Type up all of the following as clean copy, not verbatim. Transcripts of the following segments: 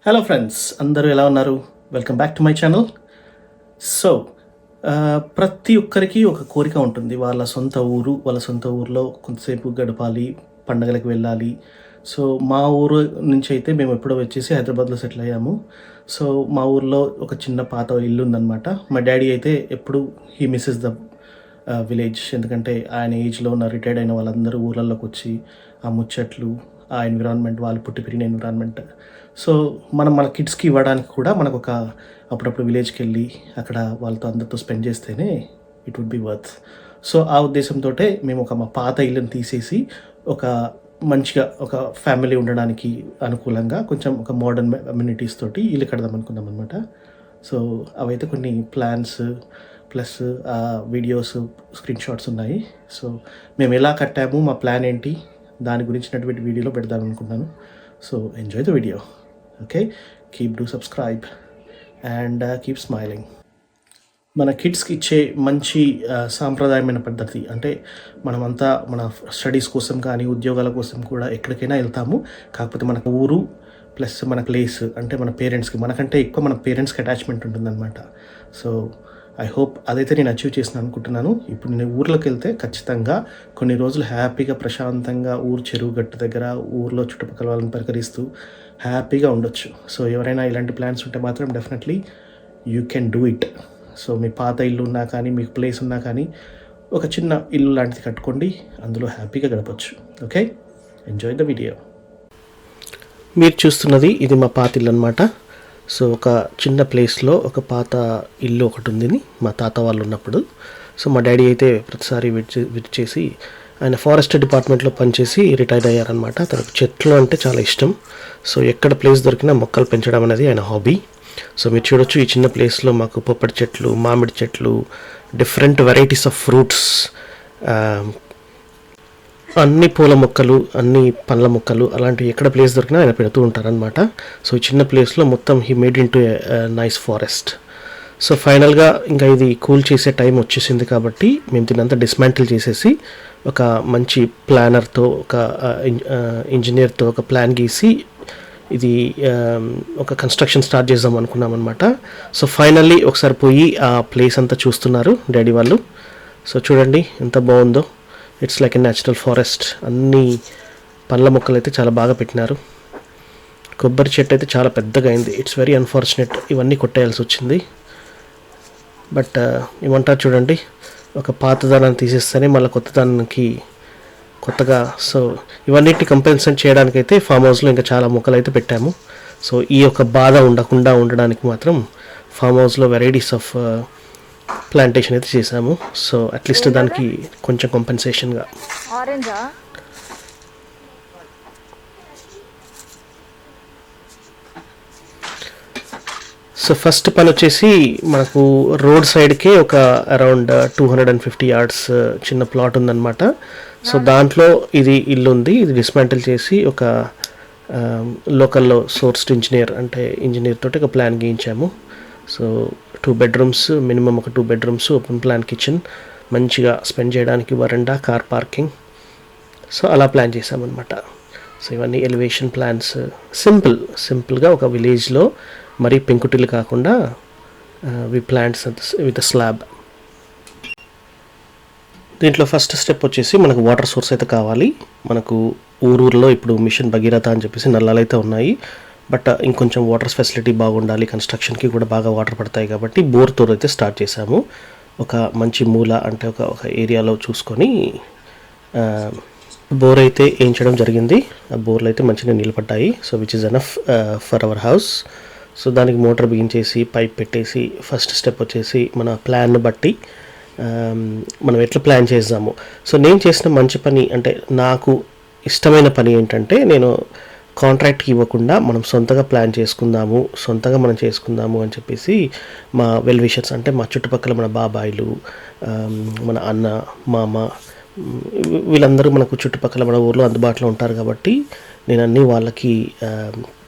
Hello friends, అందరూ ఎలా ఉన్నారు? Welcome back to my channel. So ప్రతి ఒక్కరికి ఒక కోరిక ఉంటుంది. వాళ్ళ సొంత ఊరు, వాళ్ళ సొంత ఊరిలో కొంతసేపు గడపాలి, పండగలకు వెళ్ళాలి. సో మా ఊరు నుంచి అయితే మేము ఎప్పుడో వచ్చేసి హైదరాబాద్లో సెటిల్ అయ్యాము. సో మా ఊర్లో ఒక చిన్న పాత ఇల్లు ఉందన్నమాట. మా డాడీ అయితే ఎప్పుడు హీ మిస్సెస్ ద విలేజ్. ఎందుకంటే ఆయన ఏజ్లో ఉన్న రిటైర్డ్ అయిన వాళ్ళందరూ ఊర్లలోకి వచ్చి ఆ ముచ్చట్లు, ఆ ఎన్విరాన్మెంట్, వాళ్ళు పుట్టి పెరిగిన ఎన్విరాన్మెంట్. సో మనం మన కిడ్స్కి ఇవ్వడానికి కూడా మనకు ఒక అప్పుడప్పుడు విలేజ్కి వెళ్ళి అక్కడ వాళ్ళతో అందరితో స్పెండ్ చేస్తేనే it would be worth. So ఆ ఉద్దేశంతో మేము మా పాత ఇల్లుని తీసేసి ఒక మంచిగా ఒక ఫ్యామిలీ ఉండడానికి అనుకూలంగా కొంచెం ఒక మోడర్న్ అమ్యూనిటీస్ తోటి ఇల్లు కడదాం అనుకున్నాం అనమాట. సో అవైతే కొన్ని plans plus videos, screen shots ఉన్నాయి. సో మేము ఎలా కట్టాము, మా ప్లాన్ ఏంటి, దాని గురించినటువంటి వీడియోలో పెడదాం అనుకున్నాను. So enjoy the video. Okay, keep do subscribe and keep smiling. మన కిడ్స్కి ఇచ్చే మంచి సాంప్రదాయమైన పద్ధతి అంటే మనమంతా మన స్టడీస్ కోసం కానీ ఉద్యోగాల కోసం కూడా ఎక్కడికైనా వెళ్తాము. కాకపోతే మన ఊరు ప్లస్ మన ప్లేస్ అంటే మన పేరెంట్స్కి, మనకంటే ఎక్కువ మన పేరెంట్స్కి అటాచ్మెంట్ ఉంటుందన్నమాట. సో ఐ హోప్ అదైతే నేను అచీవ్ చేసిన అనుకుంటున్నాను. ఇప్పుడు నేను ఊర్లోకి వెళ్తే ఖచ్చితంగా కొన్ని రోజులు హ్యాపీగా ప్రశాంతంగా ఊరు చెరువు గట్టు దగ్గర ఊర్లో చుట్టుపక్కల వాళ్ళని పలకరిస్తూ హ్యాపీగా ఉండొచ్చు. సో ఎవరైనా ఇలాంటి ప్లాన్స్ ఉంటే మాత్రం definitely you can do it. So మీ పాత ఇల్లు ఉన్నా కానీ, మీకు ప్లేస్ ఉన్నా కానీ ఒక చిన్న ఇల్లు లాంటిది కట్టుకోండి, అందులో హ్యాపీగా గడపచ్చు. Okay, enjoy the video. మీరు చూస్తున్నది ఇది మా పాత ఇల్లు అనమాట. సో ఒక చిన్న ప్లేస్లో ఒక పాత ఇల్లు ఒకటి ఉంది మా తాత వాళ్ళు ఉన్నప్పుడు. సో మా డాడీ అయితే ప్రతిసారి విజిట్ చేసి, ఆయన ఫారెస్ట్ డిపార్ట్మెంట్లో పనిచేసి రిటైర్ అయ్యారనమాట. తనకు చెట్లు అంటే చాలా ఇష్టం. సో ఎక్కడ ప్లేస్ దొరికినా మొక్కలు పెంచడం అనేది ఆయన హాబీ. సో మీరు చూడొచ్చు, ఈ చిన్న ప్లేస్లో మాకు పొప్పటి చెట్లు, మామిడి చెట్లు, డిఫరెంట్ వెరైటీస్ ఆఫ్ ఫ్రూట్స్, అన్ని పూల మొక్కలు, అన్ని పండ్ల మొక్కలు, అలాంటివి ఎక్కడ ప్లేస్ దొరికినా ఆయన పెడుతూ ఉంటారనమాట. సో ఈ చిన్న ప్లేస్లో మొత్తం he made in to nice forest. So ఫైనల్గా ఇంకా ఇది కూల్ చేసే టైం వచ్చేసింది కాబట్టి మేము దీనంతా డిస్మాంటిల్ చేసేసి ఒక మంచి ప్లానర్తో, ఒక ఇంజనీర్తో ఒక ప్లాన్ గీసి ఇది ఒక కన్స్ట్రక్షన్ స్టార్ట్ చేద్దాం అనుకున్నాం అనమాట. సో ఫైనల్లీ ఒకసారి పోయి ఆ ప్లేస్ అంతా చూస్తున్నారు డాడీ వాళ్ళు. సో చూడండి ఎంత బాగుందో. It's like a natural forest. అన్ని పండ్ల మొక్కలు అయితే చాలా బాగా పెట్టినారు. కొబ్బరి చెట్టు అయితే చాలా పెద్దగా అయింది. ఇట్స్ వెరీ అన్ఫార్చునేట్ ఇవన్నీ కొట్టేయాల్సి వచ్చింది. బట్ ఏమంటారు చూడండి, ఒక పాతదానాన్ని తీసేస్తేనే మళ్ళీ కొత్తదానికి కొత్తగా. సో ఇవన్నిటిని కంపెన్సేట్ చేయడానికైతే ఫామ్ హౌస్లో ఇంకా చాలా మొక్కలు అయితే పెట్టాము. సో ఈ యొక్క బాధ ఉండకుండా ఉండడానికి మాత్రం ఫామ్ హౌస్లో వెరైటీస్ ఆఫ్ ప్లాంటేషన్ అయితే చేసాము. సో అట్లీస్ట్ దానికి కొంచెం కంపెన్సేషన్గా. సో ఫస్ట్ పని వచ్చేసి మనకు రోడ్ సైడ్కే ఒక అరౌండ్ 250 yards చిన్న ప్లాట్ ఉందన్నమాట. సో దాంట్లో ఇది ఇల్లు ఉంది. ఇది డిస్మాంటిల్ చేసి ఒక లోకల్లో సోర్స్డ్ ఇంజనీర్ అంటే ఇంజనీర్ తోటి ఒక ప్లాన్ గీయించాము. సో 2 bedrooms, మినిమం ఒక 2 bedrooms, ఓపెన్ ప్లాన్ కిచెన్, మంచిగా స్పెండ్ చేయడానికి వరండా, కార్ పార్కింగ్. సో అలా ప్లాన్ చేసామన్నమాట. సో ఇవన్నీ ఎలివేషన్ ప్లాన్స్, సింపుల్గా ఒక విలేజ్లో మరీ పెంకుటిల్లు కాకుండా వి ప్లాంట్స్ విత్ స్లాబ్. దీంట్లో ఫస్ట్ స్టెప్ వచ్చేసి మనకు వాటర్ సోర్స్ అయితే కావాలి. మనకు ఊరూరులో ఇప్పుడు మిషన్ భగీరథ అని చెప్పేసి నల్లాలు అయితే ఉన్నాయి. బట్ ఇంకొంచెం వాటర్ ఫెసిలిటీ బాగుండాలి, కన్స్ట్రక్షన్కి కూడా బాగా వాటర్ పడతాయి కాబట్టి బోర్తో అయితే స్టార్ట్ చేసాము. ఒక మంచి మూల అంటే ఒక ఏరియాలో చూసుకొని బోర్ అయితే వేయించడం జరిగింది. ఆ బోర్లు అయితే మంచిగా నిలబడ్డాయి. So which is enough for our house. So దానికి మోటార్ బిగించేసి పైప్ పెట్టేసి ఫస్ట్ స్టెప్ వచ్చేసి మన ప్లాన్ బట్టి మనం ఎట్లా ప్లాన్ చేద్దాము. సో నేను చేసిన మంచి పని అంటే నాకు ఇష్టమైన పని ఏంటంటే, నేను కాంట్రాక్ట్కి ఇవ్వకుండా మనం సొంతగా ప్లాన్ చేసుకుందాము, సొంతంగా మనం చేసుకుందాము అని చెప్పేసి మా వెల్ విషర్స్ అంటే మా చుట్టుపక్కల మన బాబాయిలు, మన అన్న, మామ, వీళ్ళందరూ మనకు చుట్టుపక్కల మన ఊర్లో అందుబాటులో ఉంటారు కాబట్టి నేను అన్నీ వాళ్ళకి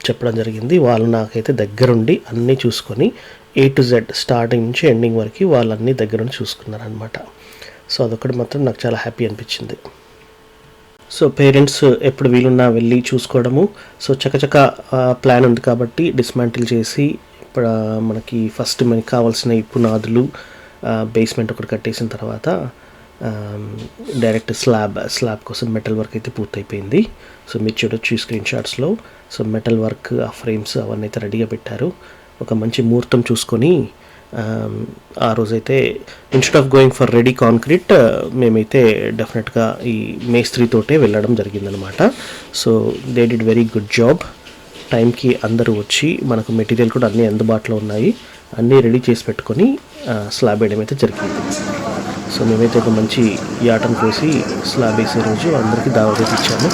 చెప్పడం జరిగింది. వాళ్ళు నాకైతే దగ్గరుండి అన్నీ చూసుకొని A to Z స్టార్టింగ్ నుంచి ఎండింగ్ వరకు వాళ్ళన్నీ దగ్గరుండి చూసుకున్నారనమాట. సో అదొకటి మాత్రం నాకు చాలా హ్యాపీ అనిపించింది. సో పేరెంట్స్ ఎప్పుడు వీలున్నా వెళ్ళి చూసుకోవడము. సో చకచక ప్లాన్ ఉంది కాబట్టి డిస్మాంటిల్ చేసి ఇప్పుడు మనకి ఫస్ట్ మనకి కావాల్సిన ఈ పునాదులు, బేస్మెంట్ ఒకటి కట్టేసిన తర్వాత డైరెక్ట్ స్లాబ్ కోసం మెటల్ వర్క్ అయితే పూర్తయిపోయింది. సో మీరు చూడొచ్చు స్క్రీన్ షాట్స్లో. సో మెటల్ వర్క్, ఆ ఫ్రేమ్స్ అవన్నీ అయితే రెడీగా పెట్టారు. ఒక మంచి ముహూర్తం చూసుకొని ఆ రోజైతే instead of going for ready concrete మేమైతే డెఫినెట్గా ఈ మేస్త్రితోటే వెళ్ళడం జరిగిందనమాట. So they did very good job. టైంకి అందరూ వచ్చి మనకు మెటీరియల్ కూడా అన్నీ అందుబాటులో ఉన్నాయి, అన్నీ రెడీ చేసి పెట్టుకొని స్లాబ్ వేయడం అయితే జరిగింది. సో మేమైతే ఒక మంచి యాటం కోసి స్లాబ్ వేసే రోజు అందరికీ దావత్ ఇచ్చాము.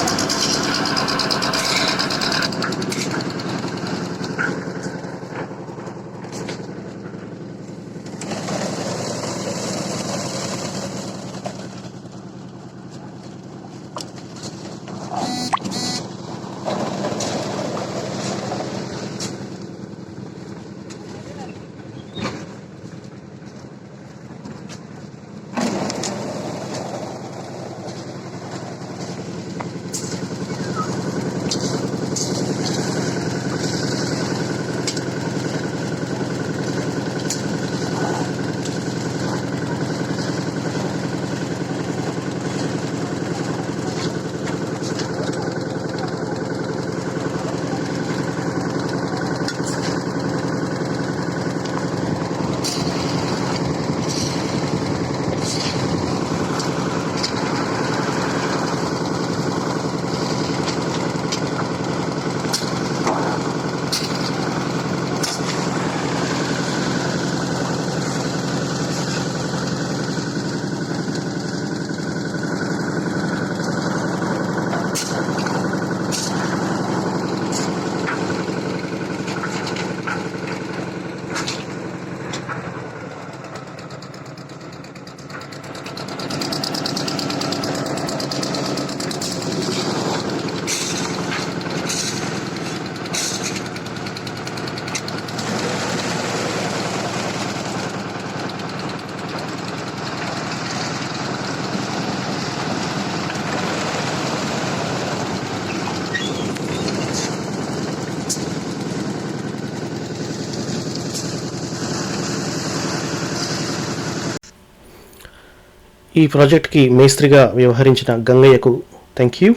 ఈ ప్రాజెక్ట్కి మేస్త్రిగా వ్యవహరించిన గంగయ్యకు థ్యాంక్ యూ.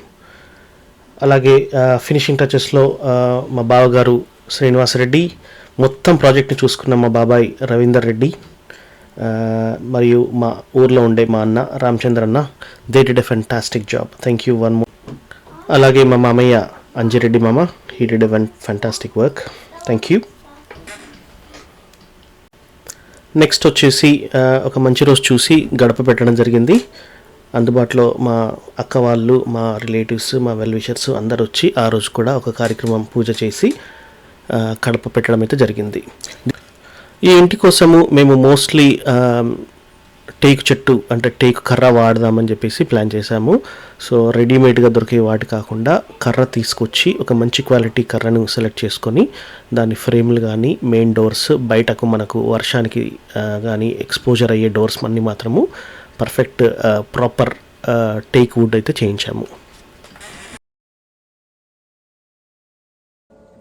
అలాగే ఫినిషింగ్ టచెస్లో మా బావగారు శ్రీనివాసరెడ్డి, మొత్తం ప్రాజెక్ట్ని చూసుకున్న మా బాబాయ్ రవీందర్ రెడ్డి, మరియు మా ఊర్లో ఉండే మా అన్న రామచంద్ర అన్న, they did a fantastic job. Thank you one more. అలాగే మా మామయ్య అంజిరెడ్డి మామ, he did a fantastic work. Thank you. Next వచ్చేసి ఒక మంచి రోజు చూసి గడప పెట్టడం జరిగింది. అందుబాటులో మా అక్క వాళ్ళు, మా రిలేటివ్స్, మా వెల్ విషర్స్ అందరు వచ్చి ఆ రోజు కూడా ఒక కార్యక్రమం పూజ చేసి గడప పెట్టడం అయితే జరిగింది. ఈ ఇంటి కోసము మేము మోస్ట్లీ టేకు చెట్టు అంటే టేకు కర్ర వాడదామని చెప్పేసి ప్లాన్ చేశాము. సో రెడీమేడ్గా దొరికే వాటి కాకుండా కర్ర తీసుకొచ్చి ఒక మంచి క్వాలిటీ కర్రను సెలెక్ట్ చేసుకొని దాని ఫ్రేమ్లు కానీ, మెయిన్ డోర్స్, బయటకు మనకు వర్షానికి కానీ ఎక్స్పోజర్ అయ్యే డోర్స్ అన్నీ మాత్రము పర్ఫెక్ట్ ప్రాపర్ టేక్ వుడ్ అయితే చేయించాము.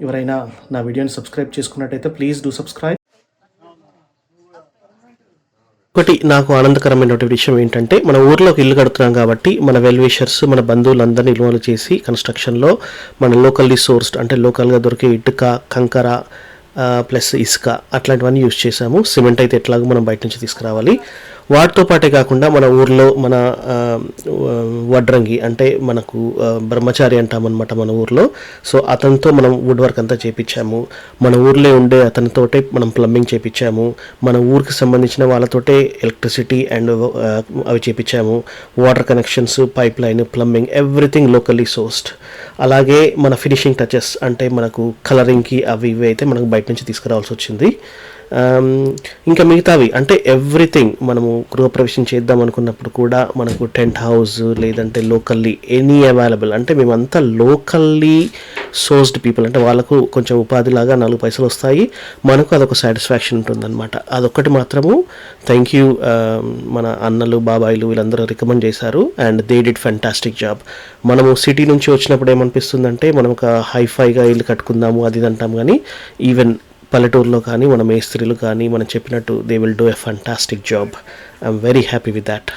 ఎవరైనా నా వీడియోని సబ్స్క్రైబ్ చేసుకున్నట్టయితే ప్లీజ్ డూ సబ్స్క్రైబ్. ఒకటి నాకు ఆనందకరమైనటువంటి విషయం ఏంటంటే, మన ఊర్లోకి ఇల్లు కడుతున్నాం కాబట్టి మన వెల్ విషర్స్, మన బంధువులందరినీ ఇన్వాల్వ్ చేసి కన్స్ట్రక్షన్లో మన లోకల్లీ సోర్స్డ్ అంటే లోకల్గా దొరికే ఇటుక, కంకర ప్లస్ ఇసుక అట్లాంటివన్నీ యూజ్ చేసాము. సిమెంట్ అయితే ఎట్లాగో మనం బయట నుంచి తీసుకురావాలి. వాటితో పాటే కాకుండా మన ఊర్లో మన వడ్రంగి అంటే మనకు బ్రహ్మచారి అంటామన్నమాట మన ఊర్లో. సో అతనితో మనం వుడ్ వర్క్ అంతా చేయించాము. మన ఊర్లో ఉండే అతనితోటే మనం ప్లంబింగ్ చేయించాము. మన ఊరికి సంబంధించిన వాళ్ళతోటే ఎలక్ట్రిసిటీ అండ్ అవి చేయించాము. Water connections, pipeline, plumbing, everything locally sourced. అలాగే మన ఫినిషింగ్ టచెస్ అంటే మనకు కలరింగ్కి అవి ఇవి అయితే మనకు బయట నుంచి తీసుకురావాల్సి వచ్చింది. ఇంకా మిగతావి అంటే ఎవ్రీథింగ్ మనము గృహప్రవేశం చేద్దాం అనుకున్నప్పుడు కూడా మనకు టెంట్ హౌస్ లేదంటే లోకల్లీ ఎనీ అవైలబుల్, అంటే మేమంతా లోకల్లీ సోర్స్డ్ పీపుల్, అంటే వాళ్ళకు కొంచెం ఉపాధిలాగా 4 పైసలు వస్తాయి, మనకు అదొక సాటిస్ఫాక్షన్ ఉంటుందన్నమాట. అదొక్కటి మాత్రము థ్యాంక్ యూ మన అన్నలు బాబాయిలు వీళ్ళందరూ రికమెండ్ చేశారు and they did fantastic job. మనము సిటీ నుంచి వచ్చినప్పుడు ఏమనిపిస్తుందంటే మనం ఒక హైఫైగా ఇల్లు కట్టుకుందాము అది అంటాం, కానీ ఈవెన్ పల్లెటూరులో కానీ మన మేస్త్రీలు కానీ మనం చెప్పినట్టు they will do a fantastic job. I'm very happy with that.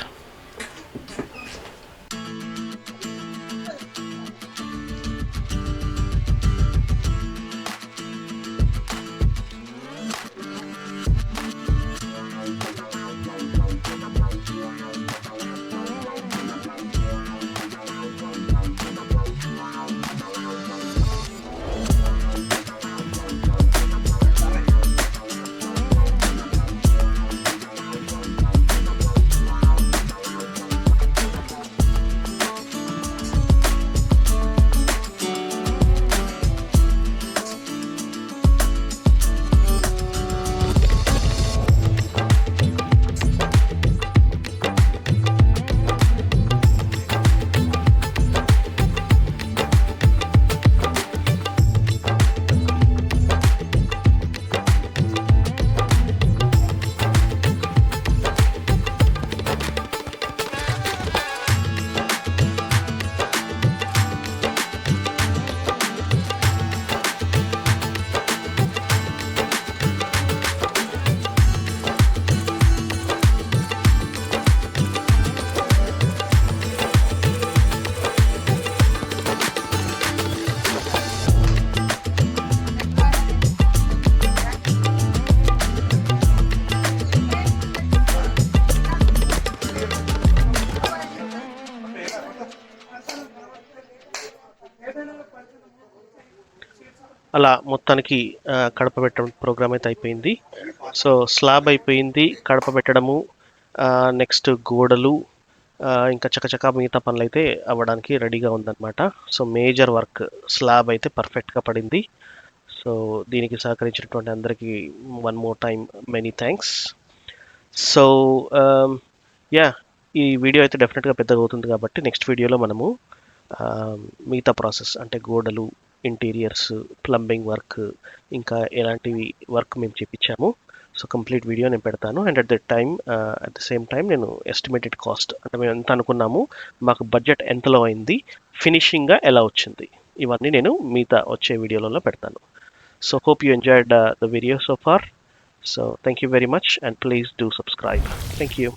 అలా మొత్తానికి కడప పెట్టడం ప్రోగ్రామ్ అయితే అయిపోయింది. సో స్లాబ్ అయిపోయింది, కడప పెట్టడము, నెక్స్ట్ గోడలు, ఇంకా చకచకా మిగతా పనులు అయితే అవ్వడానికి రెడీగా ఉందన్నమాట. సో మేజర్ వర్క్ స్లాబ్ అయితే పర్ఫెక్ట్గా పడింది. సో దీనికి సహకరించినటువంటి అందరికీ one more time many thanks. So yeah, ఈ వీడియో అయితే డెఫినెట్గా పెద్దగా అవుతుంది కాబట్టి నెక్స్ట్ వీడియోలో మనము మిగతా ప్రాసెస్ అంటే గోడలు, ఇంటీరియర్స్, ప్లంబింగ్ వర్క్, ఇంకా ఎలాంటివి వర్క్ మేము చేపించాము, సో కంప్లీట్ వీడియో నేను పెడతాను. And at the same time నేను ఎస్టిమేటెడ్ కాస్ట్ అంటే మేము ఎంత అనుకున్నాము, మాకు బడ్జెట్ ఎంతలో అయింది, ఫినిషింగ్గా ఎలా వచ్చింది, ఇవన్నీ నేను మిగతా వచ్చే వీడియోలలో పెడతాను. So hope you enjoyed the video so far. So thank you very much and please do subscribe. Thank you.